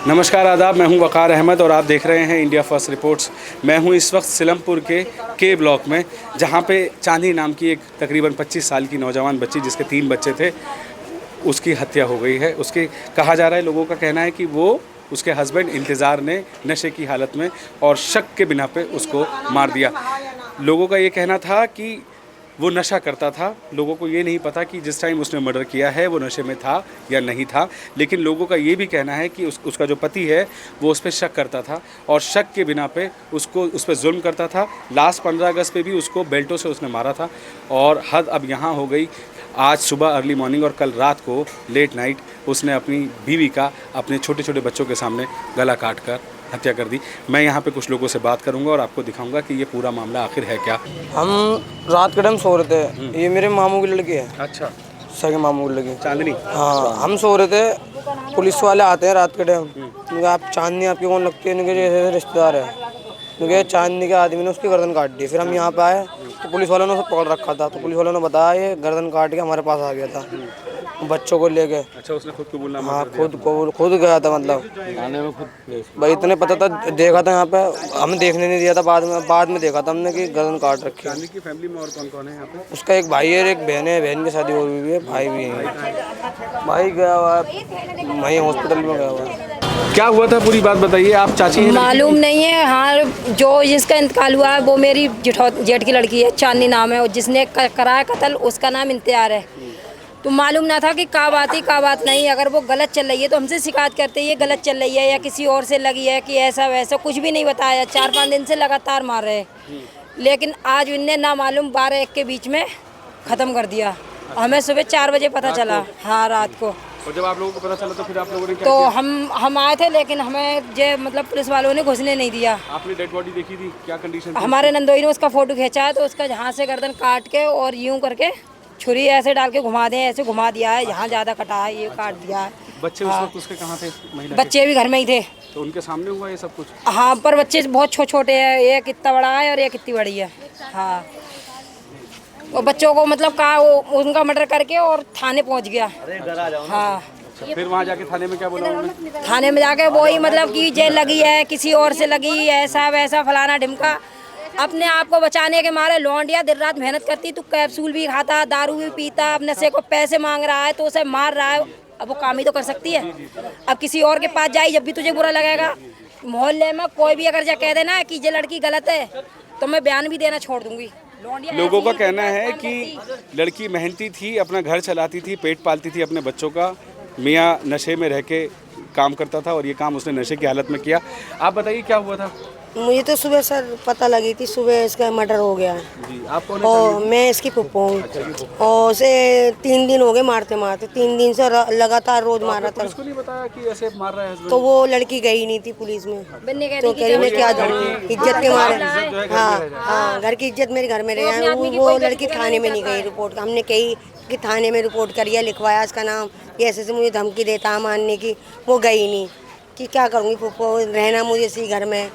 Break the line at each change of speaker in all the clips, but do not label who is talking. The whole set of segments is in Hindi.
नमस्कार आदाब, मैं हूं वक़ार अहमद और आप देख रहे हैं इंडिया फर्स्ट रिपोर्ट्स। मैं हूं इस वक्त सिलमपुर के ब्लॉक में, जहां पे चांदनी नाम की एक तकरीबन 25 साल की नौजवान बच्ची, जिसके 3 बच्चे थे, उसकी हत्या हो गई है। उसके कहा जा रहा है, लोगों का कहना है कि वो उसके हस्बैंड इंतज़ार ने नशे की हालत में और शक के बिना पे उसको मार दिया। लोगों का ये कहना था कि वो नशा करता था। लोगों को ये नहीं पता कि जिस टाइम उसने मर्डर किया है वो नशे में था या नहीं था। लेकिन लोगों का ये भी कहना है कि उसका जो पति है वो उस पर शक करता था और शक के बिना पे उस पर जुल्म करता था। लास्ट 15 अगस्त पे भी उसको बेल्टों से उसने मारा था और हद अब यहाँ हो गई। आज सुबह अर्ली मॉर्निंग और कल रात को लेट नाइट उसने अपनी बीवी का अपने छोटे छोटे बच्चों के सामने गला काट कर हत्या कर दी। मैं यहाँ पे कुछ लोगों से बात करूँगा और आपको दिखाऊंगा कि ये पूरा मामला आखिर है क्या।
हम रात के टाइम सो रहे थे। ये मेरे मामू की लड़की है।
अच्छा,
सगे मामू की लड़की
चांदनी।
हाँ, हम सो रहे थे। पुलिस वाले आते हैं रात के टाइम। क्योंकि आप चांदनी आपकी कौन लगती है? उनके जैसे रिश्तेदार है। क्योंकि चांदनी के आदमी ने उसकी गर्दन काट दी। फिर हम यहाँ पे आए तो पुलिस वालों ने उसे पकड़ रखा था। तो पुलिस वालों ने बताया ये गर्दन काट के हमारे पास आ गया था बच्चों को लेके।
अच्छा, उसने खुद को बोलना?
हाँ, खुद गया था। मतलब
आने में खुद
भाई इतने पता था, देखा था यहाँ पे। हमें देखने नहीं दिया था। बाद में देखा था हमने कि गर्दन काट रखी है।
चांदनी की फैमिली में और कौन कौन है यहाँ पे?
उसका एक भाई है, एक बहन है। बहन की शादी हुई है, भाई भी है। भाई गया हुआ है वहीं हॉस्पिटल में गया हुआ है।
क्या हुआ था, पूरी बात बताइए। आप चाची हैं?
मालूम नहीं है। हाँ, जो जिसका इंतकाल हुआ है वो मेरी जेठ की लड़की है, चांदनी नाम है। और जिसने कराया कत्ल उसका नाम इंतजार है। तो मालूम ना था कि का बात ही का बात नहीं। अगर वो गलत चल रही है तो हमसे शिकायत करते ये गलत चल रही है या किसी और से लगी है कि ऐसा वैसा, कुछ भी नहीं बताया। 4-5 दिन से लगातार मार रहे। लेकिन आज इनने ना मालूम 12-1 के बीच में ख़त्म कर दिया। हमें सुबह 4 बजे पता चला। हाँ, रात को।
और जब आप लोगों को पता चला तो फिर आप लोगों ने क्या
तो
किया?
हम आए थे, लेकिन हमें मतलब पुलिस वालों ने घुसने नहीं दिया।
आपने डेड बॉडी देखी थी? क्या कंडीशन थी?
हमारे नंदोई ने उसका फोटो खींचा है। तो उसका यहाँ से गर्दन काट के और यूं करके छुरी ऐसे डाल के घुमा दे, ऐसे घुमा दिया है। यहाँ ज़्यादा कटा है, ये काट दिया है।
बच्चे उस वक्त उसके कहाँ थे? महिला
बच्चे भी घर में ही थे।
तो उनके सामने हुआ ये सब कुछ?
हाँ, पर बच्चे बहुत छोटे हैं। एक इतना बड़ा है और एक इतनी बड़ी है। हाँ, और बच्चों को मतलब कहा उनका मर्डर करके और थाने पहुँच गया। हाँ,
फिर वहाँ जाके थाने में क्या बोला उन्होंने?
थाने में जाके वही मतलब कि जेल लगी है, किसी और से लगी, ऐसा वैसा फलाना ढिमका। अपने आप को बचाने के मारे लौंडिया दिन रात मेहनत करती। तो कैप्सूल भी खाता, दारू भी पीता, अपने से को पैसे मांग रहा है तो उसे मार रहा है। अब वो काम ही तो कर सकती है। अब किसी और के पास जाई, जब भी तुझे बुरा लगेगा। मोहल्ले में कोई भी अगर जा कह देना कि ये लड़की गलत है तो मैं बयान भी देना छोड़ दूंगी।
लोगों का कहना है कि लड़की मेहनती थी, अपना घर चलाती थी, पेट पालती थी अपने बच्चों का। मियाँ नशे में रह के काम करता था और ये काम उसने नशे की हालत में किया। आप बताइए क्या हुआ था?
मुझे तो सुबह सर पता लगी थी, सुबह इसका मर्डर हो गया है।
जी, आप कौन है?
और मैं इसकी फुप्पो हूँ। और उसे 3 दिन हो गए मारते मारते। 3 दिन से लगातार रोज मार रहा था।
पुलिस को नहीं बताया कि ऐसे मार रहा है हस्बैंड?
तो वो लड़की गई नहीं थी पुलिस में। तो कह रही मैं क्या जाऊँ, इज्जत के मारे। हाँ हाँ, घर की इज्जत मेरे घर में रही। वो लड़की थाने में नहीं गई रिपोर्ट। हमने कही कि थाने में रिपोर्ट करिए, लिखवाया इसका नाम, ये ऐसे मुझे धमकी देता मानने की। वो गई नहीं कि क्या करूँगी फुप्पो, रहना मुझे इसी घर में।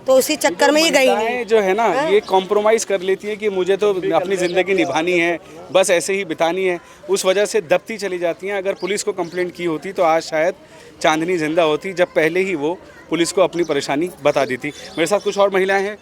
तो उसी चक्कर में ये गई नहीं।
जो है ना, ये कॉम्प्रोमाइज़ कर लेती है कि मुझे तो अपनी ज़िंदगी निभानी है, बस ऐसे ही बितानी है। उस वजह से दबती चली जाती हैं। अगर पुलिस को कंप्लेंट की होती तो आज शायद चांदनी जिंदा होती, जब पहले ही वो पुलिस को अपनी परेशानी बता दी थी। मेरे साथ कुछ और महिलाएं हैं।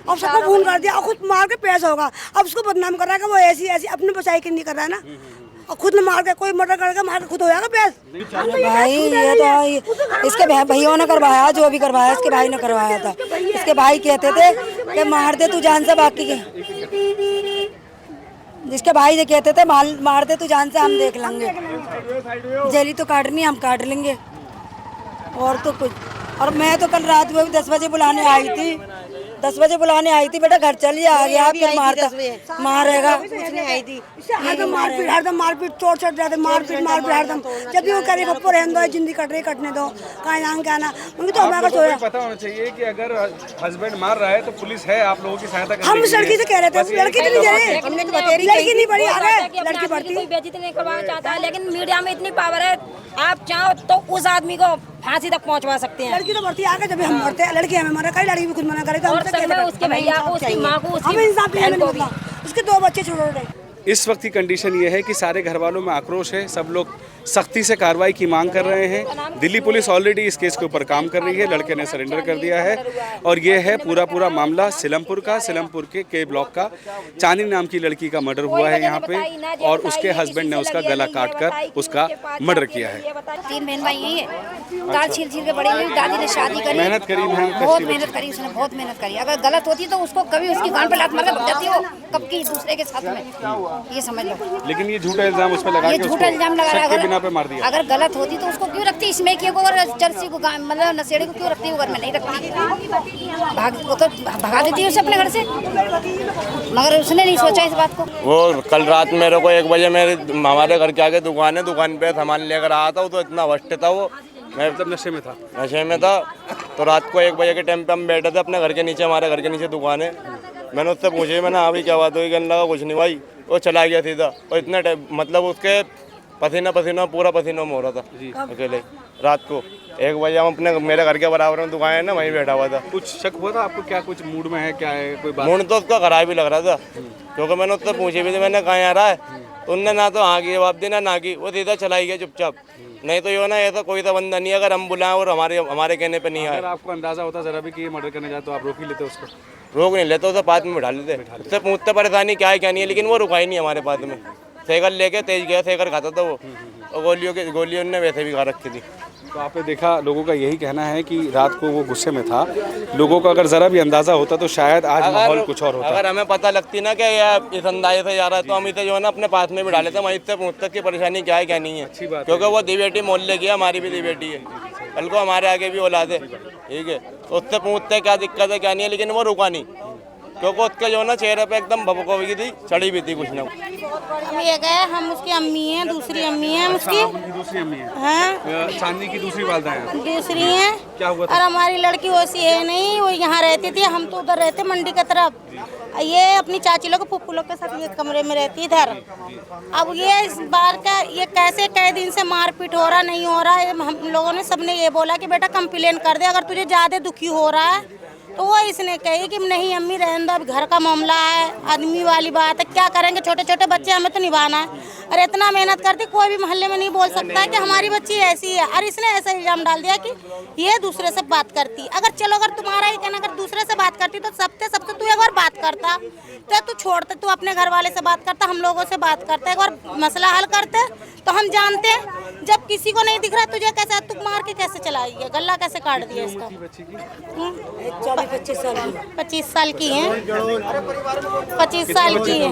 अब सबको खून कर दिया और खुद मार के पैसा होगा। अब उसको बदनाम कर रहा है कि वो ऐसी ऐसी अपने बचाई के नहीं कर रहा है ना। और खुद ने मार के, कोई मर्डर करके मार के खुद हो जाएगा पैस।
भाई ये तो इसके भैया ने करवाया, जो भी करवाया इसके भाई ने करवाया था। इसके भाई कहते थे कि मार दे तू जान से, बाकी के जिसके भाई ये कहते थे मार दे तू जान से, हम देख लेंगे, जेली तो काटनी हम काट लेंगे और तो कुछ। और मैं तो कल रात को 10 बजे बुलाने आई थी। 10 बजे बुलाने आई थी, बेटा घर चलिए, आ गया फिर मारेगा।
हरदम मारपीट, चोट चढ़ जाते, मारपीट हरदम। जब भी वो करे पप्पो रहने दो, जिंदगी कट रही कटने दो, कहाँ जान क्या ना। उनकी तो हमारा सोया।
पता होना चाहिए कि अगर हस्बैंड मार रहा है तो पुलिस है आप लोगों की सहायता करने
हम
के
उस लड़की
लिए।
से कह रहे थे, लड़की तो नहीं दे रही, लड़की नहीं बढ़ी आगे, लड़की बढ़ती।
कोई बेइज्जती नहीं करवाना चाहता है, लेकिन मीडिया में इतनी पावर है, आप चाहो तो उस आदमी को फांसी तक पहुंचवा सकते हैं।
लड़की तो बढ़ती आगे, जब हम मरते हैं लड़की हमें मरा, कई लड़की भी खुद मना करे।
और सब में उसके भैया को, उसकी माँ को,
हमें इंसाफ नहीं मिलता। उसके 2 बच्चे छोड़ रहे।
इस वक्त की कंडीशन ये है कि सारे घर वालों में आक्रोश है, सब लोग सख्ती से कार्रवाई की मांग कर रहे हैं। दिल्ली पुलिस ऑलरेडी इस केस के ऊपर काम कर रही है, लड़के ने सरेंडर कर दिया है और ये है पूरा मामला सिलमपुर का, सिलमपुर के ब्लॉक का। चांदनी नाम की लड़की का मर्डर हुआ है यहाँ पे और उसके हस्बैंड ने उसका गला काट कर उसका मर्डर किया है।
3 बहन भाई हैं, दाल छील के बड़ी हुई। दादी ने शादी करी,
मेहनत करी,
बहुत मेहनत करी, उसने बहुत मेहनत करी। अगर गलत होती तो उसको कभी उसकी कान पे लात मार के भग जाती हो, कब की दूसरे के साथ में, ये समझ लो।
लेकिन ये झूठा इल्जाम उस पर लगा
ये
के
झूठा इल्जाम लगा रहा है।
बिना पे मार दिया।
अगर गलत होती तो उसको क्यों रखती, इसमें की को और जर्सी को, मतलब नशेड़ी को क्यों रखती, वो घर में नहीं रखती, भगा देती है उसे अपने घर से। मगर उसने नहीं सोचा इस बात को।
वो कल रात मेरे को 1 बजे हमारे घर के आगे दुकान है, दुकान पे सामान लेकर आया था। वो तो इतना वस्ट था, वो
मैं मतलब नशे में था।
तो रात को 1 बजे के टाइम पे हम बैठे थे अपने घर के नीचे, हमारे घर के नीचे दुकान है। मैंने उससे पूछी, मैंने अभी क्या बात हुई, कहने लगा कुछ नहीं भाई। वो चला गया सीधा और इतना टाइम, मतलब उसके पसीना पूरा पसीना में हो रहा था अकेले। रात को 1 बजे हम अपने मेरे घर के बराबर में दुकान है ना, वहीं बैठा हुआ था।
कुछ शक हुआ था आपको, क्या कुछ मूड में है, क्या है कोई बात?
मूड तो उसका खराब ही लग रहा था, क्योंकि मैंने उससे पूछी भी थी, मैंने कहाँ आ रहा है, उनने ना तो हाँ की जवाब दी ना की, वो सीधा चला ही गया चुपचाप। नहीं तो ये ना, ऐसा कोई सा बंदा नहीं है अगर हम बुलाएं और हमारे कहने पे नहीं आए।
अगर आपको अंदाजा होता जरा भी कि ये मर्डर करने जाए तो आप रोक ही लेते उसको?
रोक नहीं लेते, उसे पास में बिठा लेते, उससे पूछते परेशानी क्या है क्या नहीं है, लेकिन वो रुका ही नहीं हमारे पास में। साइकिल लेके तेज गया, साइकिल खाता था वो, और गोलियों ने वैसे भी खा रखी थी।
तो आपने देखा, लोगों का यही कहना है कि रात को वो गुस्से में था। लोगों को अगर ज़रा भी अंदाज़ा होता तो शायद आज माहौल कुछ और होता।
अगर हमें पता लगती ना कि यह इस अंदाजे से जा रहा है तो हम इसे जो है ना अपने पास में बिठा लेते, हम इससे पूछते कि परेशानी क्या है क्या नहीं है।
अच्छी बात,
क्योंकि वो दी बेटी मोहल्ले की है, हमारी भी दी बेटी है, कल को हमारे आगे भी औलाद है, ठीक है। तो उससे पूछते क्या दिक्कत है क्या नहीं है, लेकिन वो रुका नहीं, क्योंकि उसके जो ना चेहरे पे एकदम भभक हुई थी, चढ़ी भी थी कुछ ना।
हम ये गए, हम उसकी अम्मी हैं, दूसरी अम्मी हैं उसकी।
उनकी दूसरी अम्मी है?
हाँ,
चांदनी की दूसरी वालदा है।
दूसरी हैं।
क्या हुआ था?
और हमारी लड़की वैसी है नहीं, वो यहाँ रहती थी, हम तो उधर रहते मंडी की तरफ। ये अपनी चाची लोग पुप्पू लोग के साथ ये कमरे में रहती है इधर। अब ये इस बार का ये कैसे कई दिन से मारपीट हो रहा नहीं हो रहा है, हम लोगों ने सबने ये बोला कि बेटा कंप्लेन कर दे, अगर तुझे ज़्यादा दुखी हो रहा है तो वो इसने कही कि नहीं अम्मी रहने दो, अब घर का मामला है, आदमी वाली बात है, क्या करेंगे, छोटे छोटे बच्चे हमें तो निभाना है। और इतना मेहनत करती, कोई भी मोहल्ले में नहीं बोल सकता है कि हमारी बच्ची ऐसी है। और इसने ऐसा इल्जाम डाल दिया कि ये दूसरे से बात करती। अगर चलो, अगर तुम्हारा ही कहना, अगर दूसरे से बात करती तो सबसे तू एक बार बात करता, तो तू छोड़ते, तू अपने घर वाले से बात करता, हम लोगों से बात करते, एक बार मसला हल करते तो हम जानते। जब किसी को नहीं दिख रहा तुझे कैसे, तू मार के कैसे चलाई है, गला कैसे काट दिया इसका? 25 साल की है, 25 साल की है,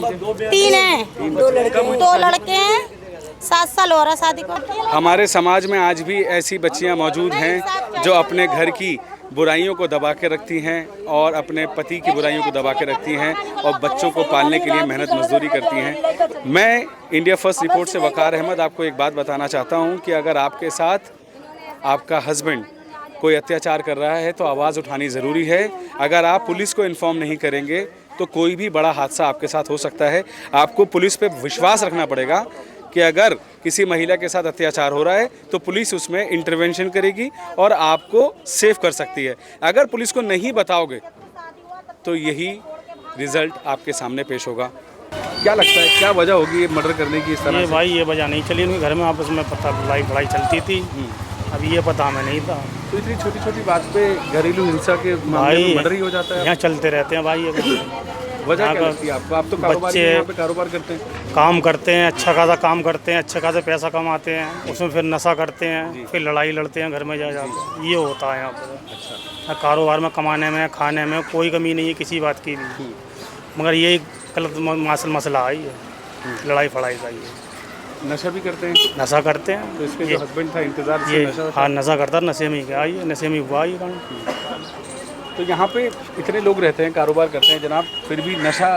3 हैं, 2 लड़के हैं, 7 साल हो रहा शादी को।
हमारे समाज में आज भी ऐसी बच्चियां मौजूद हैं जो अपने घर की बुराइयों को दबा के रखती हैं और अपने पति की बुराइयों को दबा के रखती हैं और बच्चों को पालने के लिए मेहनत मजदूरी करती हैं। मैं इंडिया फर्स्ट रिपोर्ट से वकार अहमद आपको एक बात बताना चाहता हूं कि अगर आपके साथ आपका हस्बैंड कोई अत्याचार कर रहा है तो आवाज़ उठानी ज़रूरी है। अगर आप पुलिस को इन्फॉर्म नहीं करेंगे तो कोई भी बड़ा हादसा आपके साथ हो सकता है। आपको पुलिस पे विश्वास रखना पड़ेगा कि अगर किसी महिला के साथ अत्याचार हो रहा है तो पुलिस उसमें इंटरवेंशन करेगी और आपको सेव कर सकती है। अगर पुलिस को नहीं बताओगे तो यही रिज़ल्ट आपके सामने पेश होगा। क्या लगता है, क्या वजह होगी ये मर्डर करने की इस तरह
ये
से?
भाई ये वजह नहीं चली, उनके घर में आपस में पता लड़ाई चलती थी, अभी ये पता हमें नहीं था।
तो इतनी छोटी छोटी बात पे घरेलू हिंसा के मामले में मर्डर ही हो जाता है?
यहाँ चलते रहते हैं भाई ये
वजह क्या लगती है आपको? आप तो कारोबार यहाँ पे कारोबार करते हैं,
काम करते हैं, अच्छा खासा काम करते हैं, अच्छे खासा पैसा कमाते हैं, उसमें फिर नशा करते हैं, फिर लड़ाई लड़ते हैं घर में जा जाकर। ये होता है यहाँ पर। अच्छा, कारोबार में, कमाने में, खाने में कोई कमी नहीं है किसी बात की भी, मगर ये गलत मसला है, ये लड़ाई फड़ाई का। ये
नशा भी करते हैं?
नशा करते हैं।
तो इसके जो हस्बैंड था इंतजार से
ये
नशा?
हाँ, नशा करता, नशे में गया, ये नशे में हुआ ये काम।
तो यहाँ पे इतने लोग रहते हैं, कारोबार करते हैं जनाब, फिर भी नशा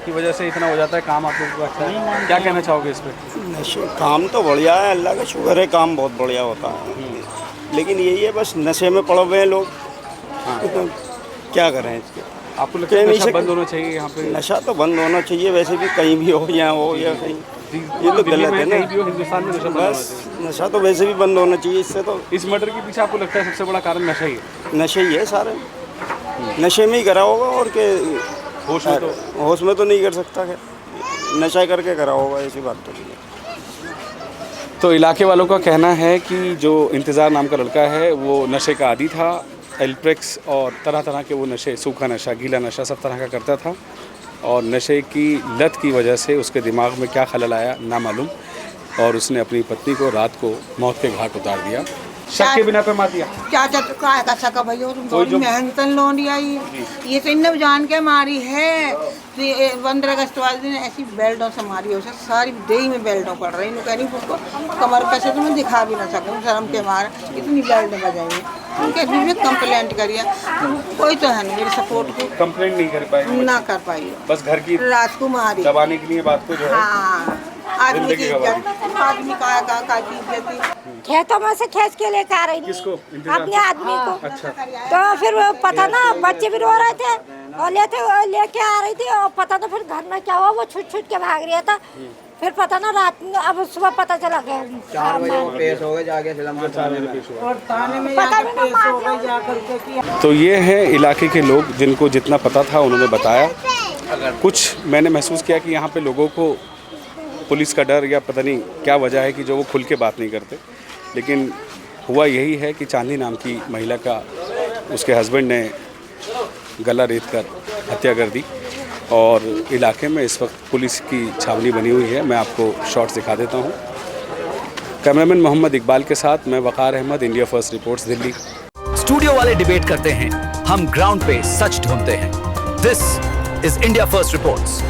की वजह से इतना हो जाता है। काम आप लोगों को अच्छा है, क्या कहना चाहोगे इस पर?
काम तो बढ़िया है, अल्लाह का शुक्र है, काम बहुत बढ़िया होता है, लेकिन यही है बस नशे में पड़े हुए हैं लोग। हाँ। तो क्या करें इसके?
आपको लगता है नशा बंद होना चाहिए यहाँ पे?
नशा तो बंद होना चाहिए, वैसे भी कहीं भी हो, यहाँ हो या कहीं, ये तो गलत है ना।
हिंदुस्तान में नशा
बस नशा तो वैसे भी बंद होना चाहिए। इससे तो
इस मर्डर के पीछे आपको लगता है सबसे बड़ा कारण नशा ही है?
नशे ही है सारे, नशे में ही करा होगा और के होश में तो नहीं कर सकता। नशा करके करा होगा, ऐसी बात तो नहीं है।
तो इलाके वालों का कहना है कि जो इंतज़ार नाम का लड़का है वो नशे का आदी था, एल्प्रेक्स और तरह तरह के वो नशे, सूखा नशा, गीला नशा सब तरह का करता था और नशे की लत की वजह से उसके दिमाग में क्या खलल आया ना मालूम और उसने अपनी पत्नी को रात को मौत के घाट उतार दिया, शक के बिना पे मार दिया।
चाचा तो का सका भैया तुम मेहनत लोन आई ये तो इन्हें जान के मारी है। 15 अगस्त वाले दिन ऐसी बेल्टों से मारी हो, सारी देही में बेल्टों पड़ रही, कह रही उसको कमर पे से तो मैं दिखा भी ना सकूँ शर्म के मार, इतनी बेल्ट बजाई। उनके भी कंप्लेंट करिए, कोई तो है नहीं मेरी सपोर्ट को,
कंप्लेंट नहीं कर पाई,
ना कर पाई,
बस घर की
रात को मारी
दबाने के लिए बात को जो है।
हाँ, आदमी की इज्जत, आदमी का की इज्जत
खेतों में से खींच के लेके आ रही
किसको?
अपने आदमी को।
अच्छा।
तो फिर पता ना बच्चे भी रो रहे थे और लेके आ रही थी और पता ना फिर घर में क्या हुआ, वो छूट के भाग रहा था। फिर पता ना रात में, अब सुबह पता चला गया
4 बजे पेश हो गए जाके
पता भी ना जाकर।
तो ये है इलाके के लोग जिनको जितना पता था उन्होंने बताया। कुछ मैंने महसूस किया कि यहाँ पे लोगों को पुलिस का डर या पता नहीं क्या वजह है कि जो वो खुल के बात नहीं करते, लेकिन हुआ यही है कि चांदी नाम की महिला का उसके हस्बैंड ने गला रेत कर हत्या कर दी और इलाके में इस वक्त पुलिस की छावनी बनी हुई है। मैं आपको शॉट्स दिखा देता हूँ। कैमरामैन मोहम्मद इकबाल के साथ मैं Waqar Ahmed, India first reports, Delhi.
Studio वाले डिबेट करते हैं, हम ग्राउंड पे सच ढूंढते हैं। This is India first reports.